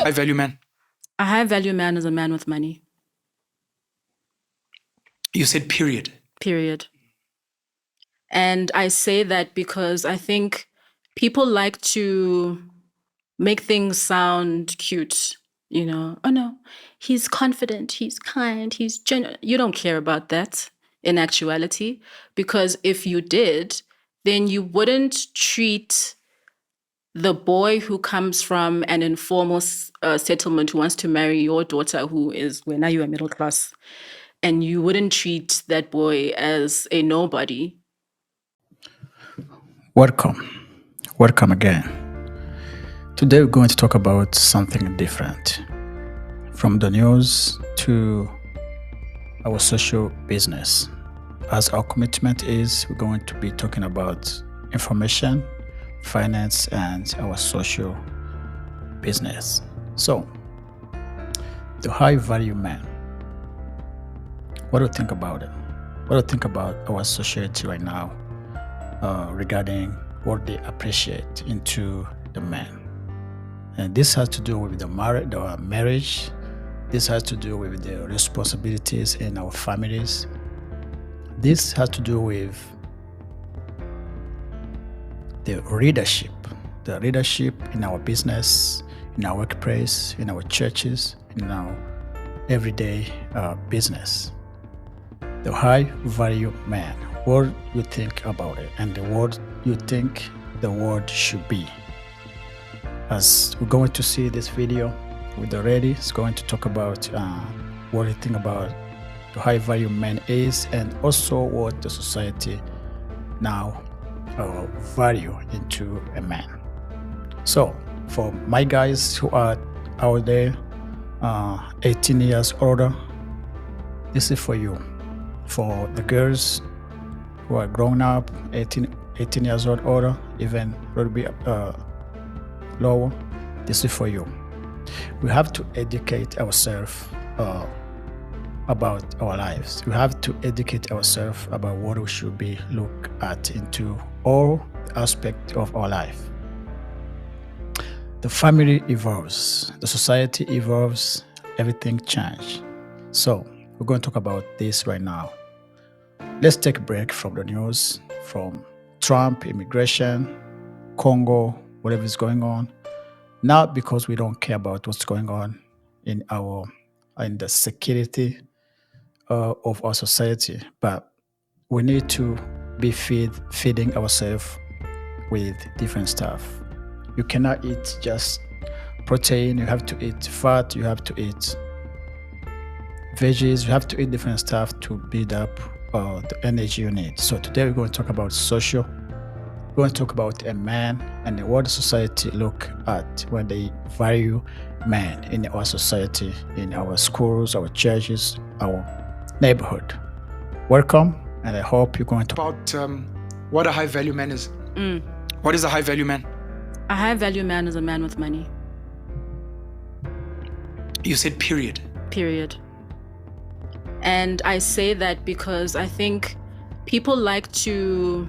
high value man? A high value man is a man with money. You said period. Period. And I say that because I think people like to make things sound cute. Oh no, he's confident, he's kind, he's genuine. You don't care about that in actuality, because if you did, then you wouldn't treat the boy who comes from an informal settlement who wants to marry your daughter, who is, well, now you're middle class, and you wouldn't treat that boy as a nobody. Welcome again. Today we're going to talk about something different, from the news to our social business. As our commitment is, we're going to be talking about information, finance, and our social business. So, the high value man. What do you think about it? What do you think about our society right now regarding what they appreciate into the man? And this has to do with the marriage. This has to do with the responsibilities in our families. This has to do with the leadership in our business, in our workplace, in our churches, in our everyday business. The high value man, what you think about it, and what you think the world should be. As we're going to see this video with the ready, it's going to talk about what you think about the high value man is, and also what the society now value into a man. So for my guys who are out there 18 years older, this is for you. For the girls who are grown up 18 years old older, even a little bit lower, this is for you. We have to educate ourselves about our lives. We have to educate ourselves about what we should be look at into all aspects of our life. The family evolves, the society evolves, everything changes. So we're going to talk about this right now. Let's take a break from the news, from Trump, immigration, Congo, whatever is going on. Not because we don't care about what's going on in the security of our society, but we need to be feeding ourselves with different stuff. You cannot eat just protein. You have to eat fat. You have to eat veggies. You have to eat different stuff to build up the energy you need. So today we're going to talk about social. We're going to talk about a man and what the society look at when they value man in our society, in our schools, our churches, our neighborhood. Welcome, and I hope you're going to about what a high value man is. What is a high value man? A high value man is a man with money. You said period. Period. And I say that because I think people like to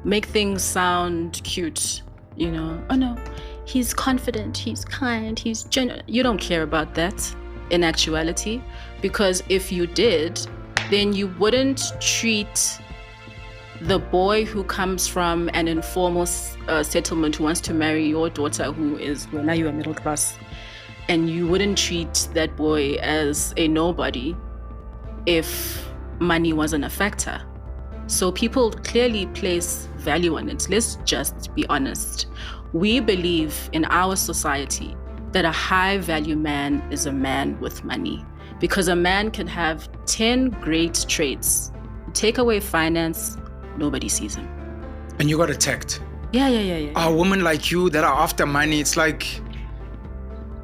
make things sound cute. Oh no, he's confident, he's kind, he's genuine. You don't care about that in actuality, because if you did, then you wouldn't treat the boy who comes from an informal settlement who wants to marry your daughter, who is, well, now you're middle class, and you wouldn't treat that boy as a nobody if money wasn't a factor. So people clearly place value on it. Let's just be honest. We believe in our society that a high value man is a man with money, because a man can have 10 great traits. Take away finance, nobody sees him. And you got attacked. Yeah. A woman like you that are after money, it's like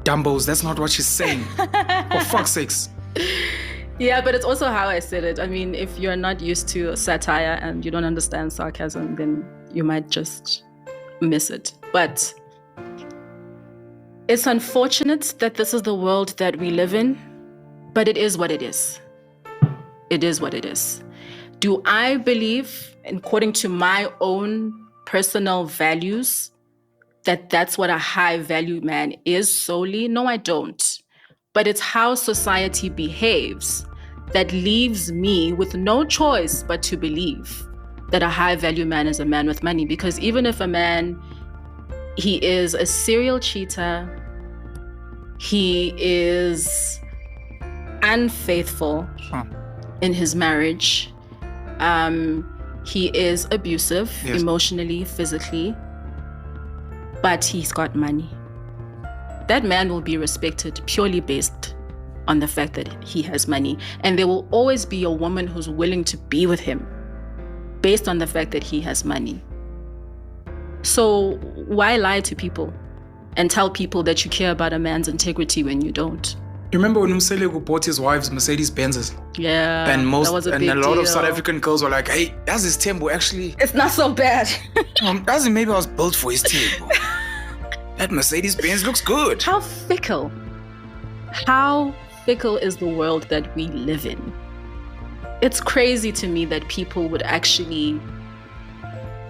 Dumbos. That's not what she's saying. For fuck's sakes. Yeah, but it's also how I said it. I mean, if you're not used to satire and you don't understand sarcasm, then you might just miss it. But it's unfortunate that this is the world that we live in, but it is what it is. It is what it is. Do I believe, according to my own personal values, that that's what a high value man is solely. No, I don't. But it's how society behaves that leaves me with no choice but to believe that a high value man is a man with money. Because even if a man, he is a serial cheater, he is unfaithful in his marriage, he is abusive, yes, emotionally, physically, but he's got money, that man will be respected purely based on the fact that he has money. And there will always be a woman who's willing to be with him based on the fact that he has money. So why lie to people and tell people that you care about a man's integrity when you don't? You remember when Umseleko bought his wife's Mercedes Benzes? Yeah, And that was a big a lot deal. of South African girls were like, hey, that's his tempo. Actually, It's not so bad. doesn't maybe I was built for his tempo. That Mercedes Benz looks good. How fickle is the world that we live in? It's crazy to me that people would actually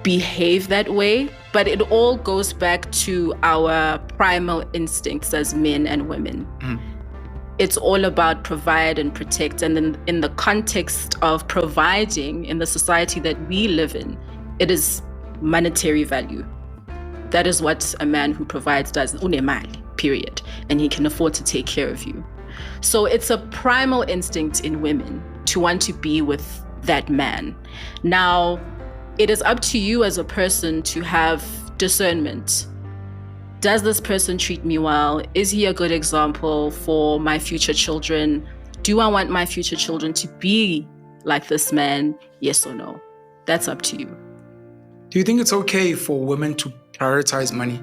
behave that way, but it all goes back to our primal instincts as men and women. It's all about provide and protect. And then in the context of providing in the society that we live in, it is monetary value. That is what a man who provides does, unemali, period. And he can afford to take care of you. So it's a primal instinct in women to want to be with that man. Now, it is up to you as a person to have discernment. Does this person treat me well? Is he a good example for my future children? Do I want my future children to be like this man? Yes or no? That's up to you. Do you think it's okay for women to prioritize money?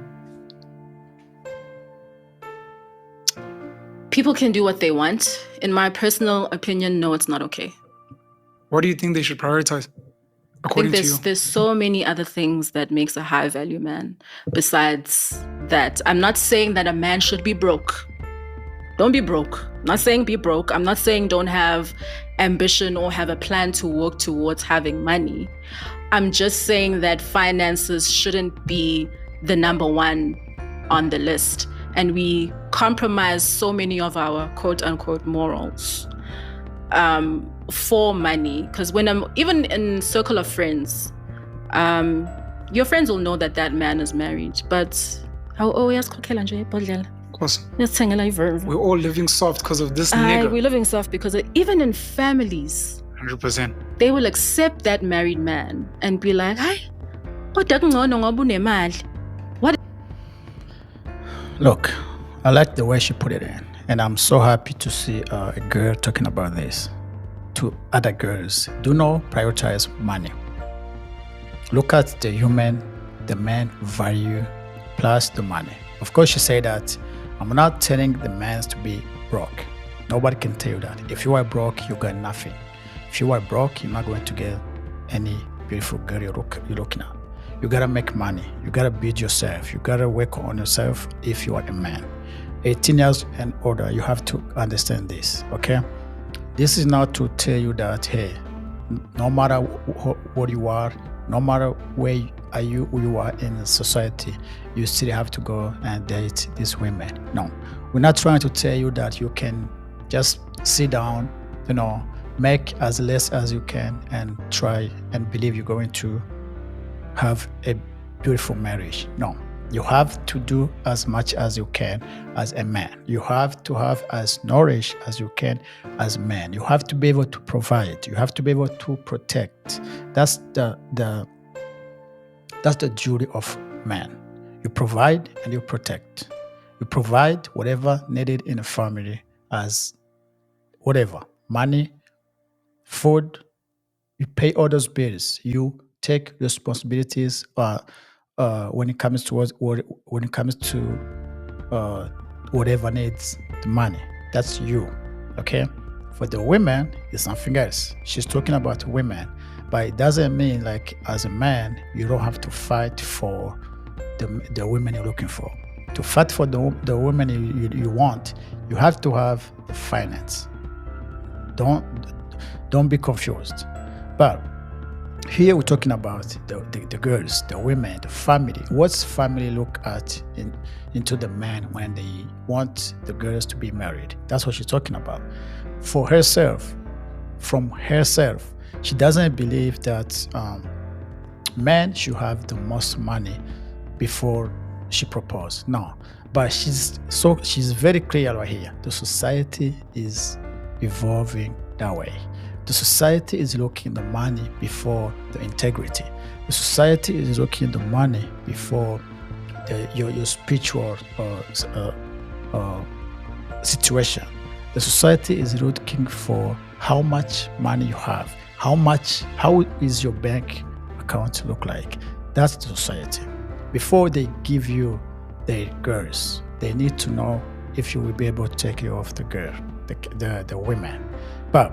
People can do what they want. In my personal opinion, no, it's not okay. What do you think they should prioritize? I think According to you? there's so many other things that makes a high value man besides that. I'm not saying that a man should be broke. Don't be broke. I'm not saying be broke. I'm not saying don't have ambition or have a plan to work towards having money. I'm just saying that finances shouldn't be the number one on the list. And we compromise so many of our quote unquote morals for money. Because when I'm even in circle of friends, your friends will know that that man is married. But Of course. We're all living soft because of this nigga. we're living soft because even in families, 100%. they will accept that married man and be like, "Hi, what? Look, I like the way she put it in, and I'm so happy to see a girl talking about this to other girls. Do not prioritize money. Look at the man value plus the money. Of course, she said that I'm not telling the man to be broke. Nobody can tell you that. If you are broke, you got nothing. If you are broke, you're not going to get any beautiful girl you're looking at. You gotta make money. You gotta build yourself. You gotta work on yourself if you are a man. 18 years and older, you have to understand this, okay? This is not to tell you that, hey, no matter what you are, no matter where you are in society, you still have to go and date these women. No, we're not trying to tell you that you can just sit down, make as less as you can and try and believe you're going to have a beautiful marriage. No, you have to do as much as you can as a man. You have to have as nourished as you can as a man. You have to be able to provide. You have to be able to protect. That's the duty of man. You provide and you protect. You provide whatever needed in a family as whatever, money, food. You pay all those bills. You take responsibilities when it comes to whatever needs the money. That's you, okay? For the women, it's something else. She's talking about women, but it doesn't mean like as a man you don't have to fight for the women you're looking for. To fight for the women you want, you have to have the finance. Don't be confused. But Here we're talking about the girls, the women, the family. What's family look at into the man when they want the girls to be married? That's what she's talking about. For herself, from herself, she doesn't believe that men should have the most money before she proposed. No, but she's very clear right here. The society is evolving that way. The society is looking the money before the integrity. The society is looking the money before your spiritual situation. The society is looking for how much money you have, how is your bank account look like. That's the society. Before they give you the girls, they need to know if you will be able to take care of the girl, the women. But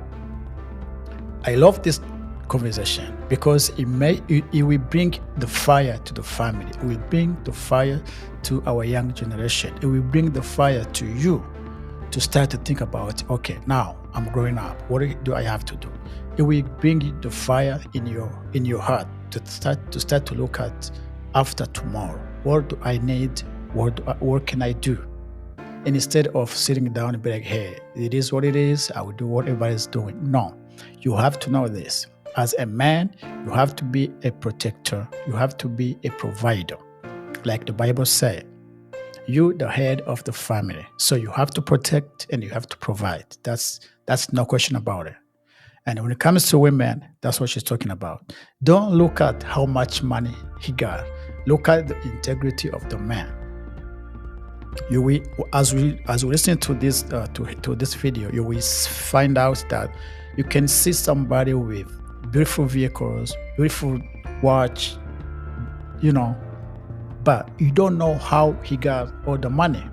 I love this conversation because it will bring the fire to the family. It will bring the fire to our young generation. It will bring the fire to you to start to think about, okay, now I'm growing up. What do I have to do? It will bring the fire in your heart to start to look at after tomorrow. What do I need? What can I do? And instead of sitting down and be like, hey, it is what it is. I will do what everybody's doing. No. You have to know this. As a man, you have to be a protector. You have to be a provider. Like the Bible said, you the head of the family. So you have to protect and you have to provide. That's no question about it. And when it comes to women, that's what she's talking about. Don't look at how much money he got. Look at the integrity of the man. You will, as we listen to this to this video, you will find out that you can see somebody with beautiful vehicles, beautiful watch, but you don't know how he got all the money.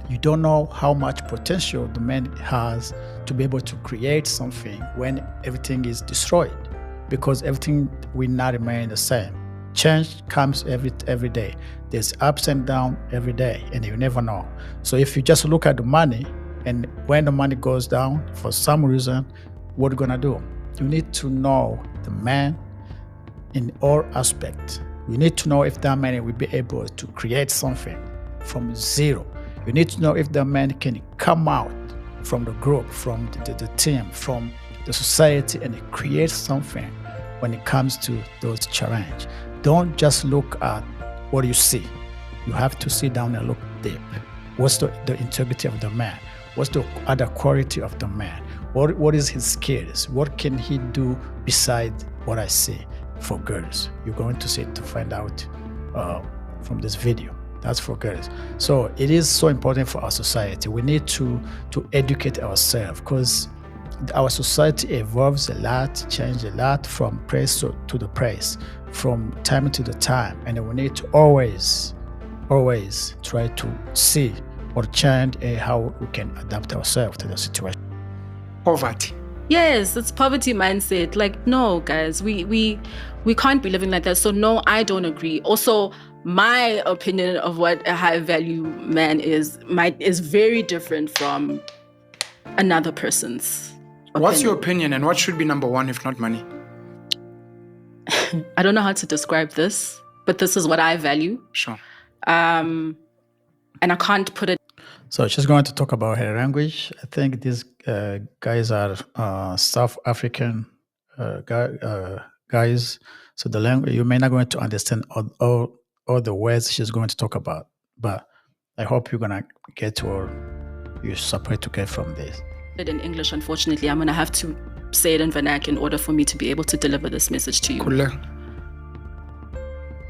You don't know how much potential the man has to be able to create something when everything is destroyed, because everything will not remain the same. Change comes every day. There's ups and downs every day, and you never know. So if you just look at the money, and when the money goes down for some reason, what are you gonna do? You need to know the man in all aspects. You need to know if that man will be able to create something from zero. You need to know if that man can come out from the group, from the team, from the society, and create something when it comes to those challenges. Don't just look at what you see. You have to sit down and look deep. What's the integrity of the man? What's the other quality of the man? What is his skills? What can he do besides what I see for girls? You're going to see to find out from this video. That's for girls. So it is so important for our society. We need to educate ourselves, because our society evolves a lot, change a lot from praise to the praise, from time to the time, and we need to always try to see or change how we can adapt ourselves to the situation. Poverty. Yes, it's poverty mindset. Like, no, guys, we can't be living like that. So no, I don't agree. Also, my opinion of what a high value man is very different from another person's opinion. What's your opinion, and what should be number one if not money? I don't know how to describe this, but this is what I value. Sure. And I can't put it. So she's going to talk about her language. I think these guys are South African guys. So the language, you may not going to understand all the words she's going to talk about, but I hope you're going to get what you're supposed to get from this. In English, unfortunately, I'm going to have to say it in vernacular in order for me to be able to deliver this message to you. Cool.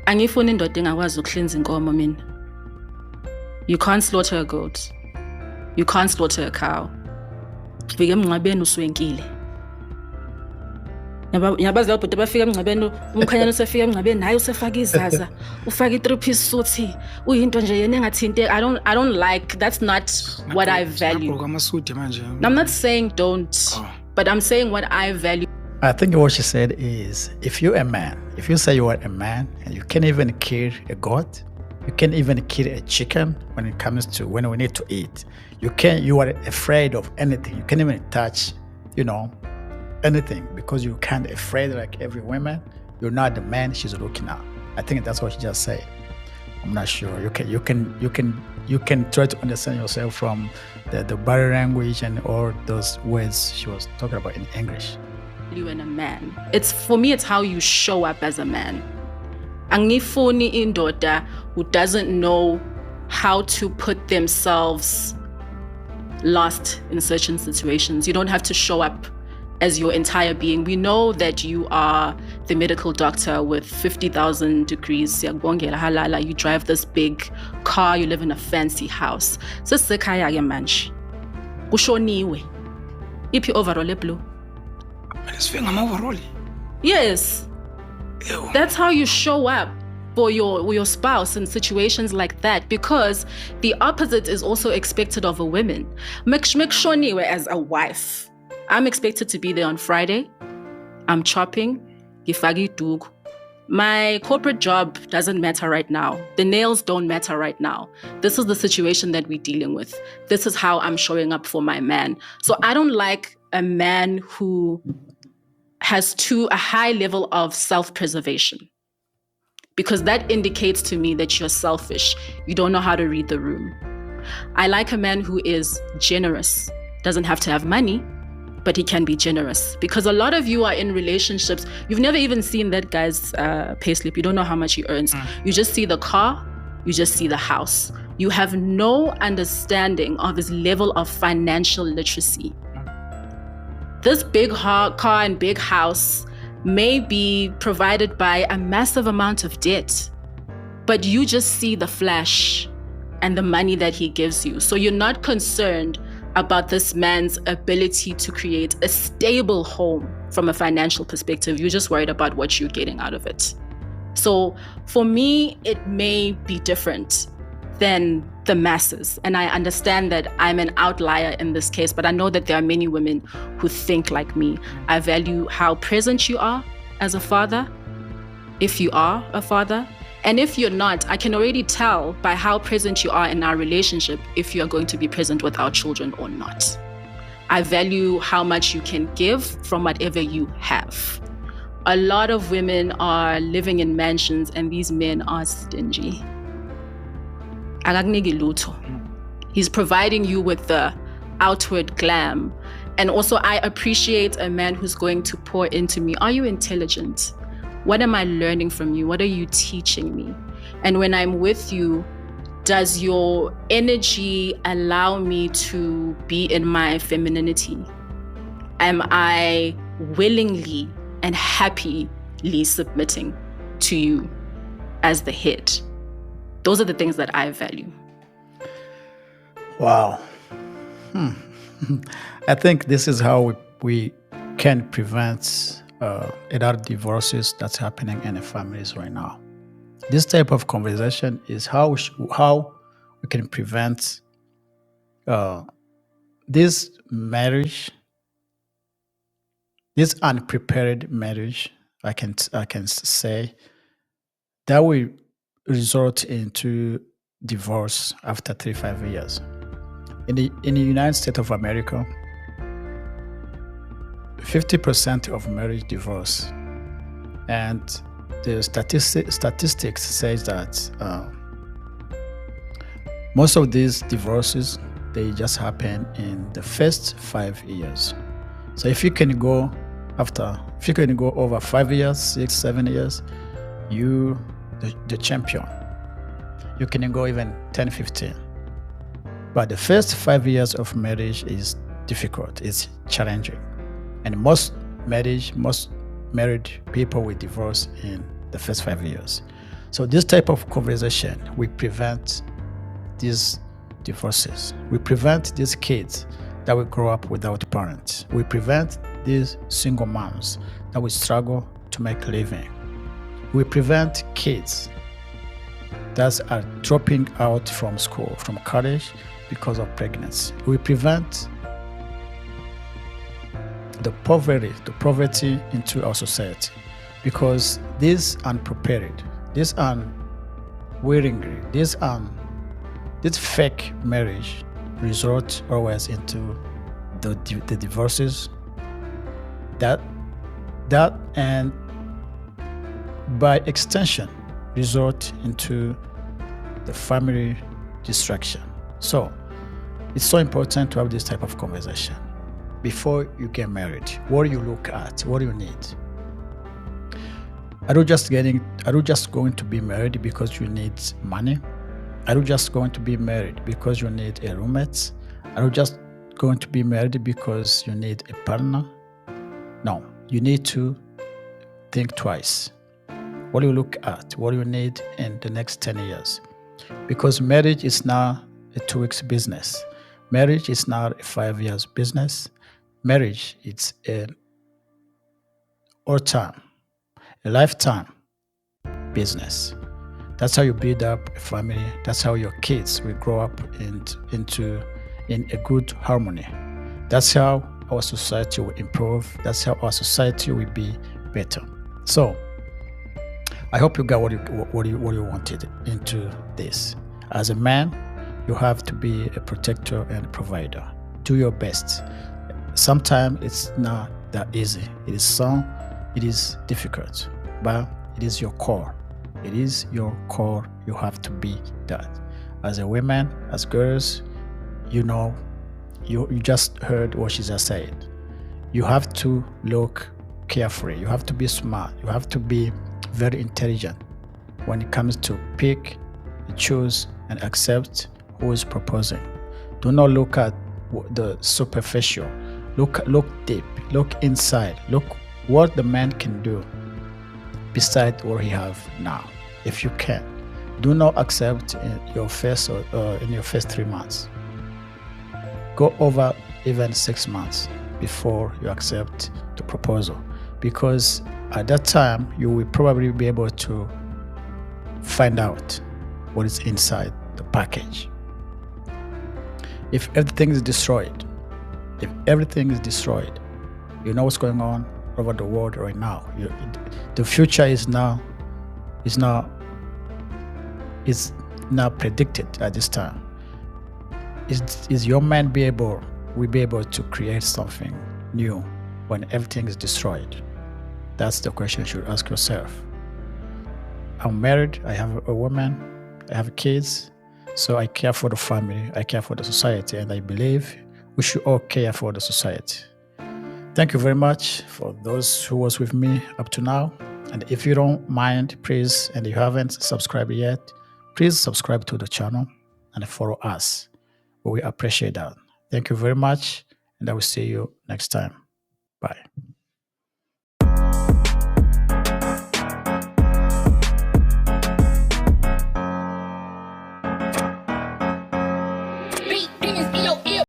Angifuni indoda engakwazi ukuhlinza inkomo mina. You can't slaughter a goat. You can't slaughter a cow. Ufike emngcwabeni uswenkile. Nyabazi lapho bafika emngcwabeni, umkhanyana usefika emngcwabeni naye usefaka izaza, ufaka i-3-piece suit, uyinto nje yena engathinte. I don't like, that's not what I value. I'm not saying don't, but I'm saying what I value. I think what she said is, if you're a man, if you say you are a man and you can't even kill a goat, you can't even kill a chicken when it comes to when we need to eat. You are afraid of anything. You can't even touch, anything because you can't afraid like every woman. You're not the man she's looking at. I think that's what she just said. I'm not sure. You can try to understand yourself from the body language and all those words she was talking about in English. You and a man. For me, it's how you show up as a man. Angifuni indoda who doesn't know how to put themselves last in certain situations. You don't have to show up as your entire being. We know that you are the medical doctor with 50,000 degrees. You drive this big car, you live in a fancy house. So sekaya ke manje. Kushoniwe. Iphi overall blue? Yes. Ew. That's how you show up for your spouse in situations like that, because the opposite is also expected of a woman. Make sure as a wife, I'm expected to be there on Friday. I'm chopping. Gifagi dug. My corporate job doesn't matter right now. The nails don't matter right now. This is the situation that we're dealing with. This is how I'm showing up for my man. So I don't like a man who has a high level of self-preservation, because that indicates to me that you're selfish. You don't know how to read the room. I like a man who is generous. Doesn't have to have money, but he can be generous. Because a lot of you are in relationships, you've never even seen that guy's payslip. You don't know how much he earns. You just see the car, you just see the house. You have no understanding of his level of financial literacy. This big car and big house may be provided by a massive amount of debt, but you just see the flash and the money that he gives you. So you're not concerned about this man's ability to create a stable home from a financial perspective. You're just worried about what you're getting out of it. So for me, it may be different than the masses. And I understand that I'm an outlier in this case, but I know that there are many women who think like me. I value how present you are as a father, if you are a father. And if you're not, I can already tell by how present you are in our relationship if you're going to be present with our children or not. I value how much you can give from whatever you have. A lot of women are living in mansions and these men are stingy. He's providing you with the outward glam. And also, I appreciate a man who's going to pour into me. Are you intelligent? What am I learning from you? What are you teaching me? And when I'm with you, does your energy allow me to be in my femininity? Am I willingly and happily submitting to you as the head? Those are the things that I value. Wow. I think this is how we can prevent a lot of divorces that's happening in the families right now. This type of conversation is how we can prevent this marriage, this unprepared marriage, I can say, that will result into divorce after 3-5 years. In the United States of America, 50% of marriage divorce, and the statistics says that most of these divorces, they just happen in the first 5 years. So if you can go over 5 years, 6, 7 years, you the champion. You can go even 10, 15. But the first 5 years of marriage is difficult, it's challenging. And most married people will divorce in the first 5 years. So this type of conversation, we prevent these divorces. We prevent these kids that will grow up without parents. We prevent these single moms that will struggle to make a living. We prevent kids that are dropping out from school, from college, because of pregnancy. We prevent the poverty into our society, because this unprepared, this unwillingly, this fake marriage resort always into the divorces That that and by extension result into the family distraction. So it's so important to have this type of conversation before you get married. What do you look at? What do you need? Are you just going to be married because you need money? Are you just going to be married because you need a roommate? Are you just going to be married because you need a partner? No, you need to think twice. What do you look at? What do you need in the next 10 years? Because marriage is now a 2 weeks business. Marriage is not a 5 years business. Marriage, it's an all time, a lifetime business. That's how you build up a family. That's how your kids will grow up in a good harmony. That's how our society will improve. That's how our society will be better. So I hope you got what you wanted into this. As a man, you have to be a protector and a provider. Do your best. Sometimes it's not that easy. It is difficult, but it is your core. It is your core. You have to be that. As a woman, as girls, you just heard what she just said. You have to look carefully. You have to be smart. You have to be very intelligent when it comes to pick, choose, and accept who is proposing. Do not look at the superficial. Look deep. Look inside. Look what the man can do beside what he have now. If you can, do not accept in your first 3 months. Go over even 6 months before you accept the proposal, because at that time you will probably be able to find out what is inside the package. If everything is destroyed, you know what's going on over the world right now. The future is not predicted at this time. Is your man will be able to create something new when everything is destroyed? That's the question you should ask yourself. I'm married, I have a woman, I have kids, so I care for the family, I care for the society, and I believe we should all care for the society. Thank you very much for those who was with me up to now. And if you don't mind, please, and you haven't subscribed yet, please subscribe to the channel and follow us. We appreciate that. Thank you very much, and I will see you next time. Bye.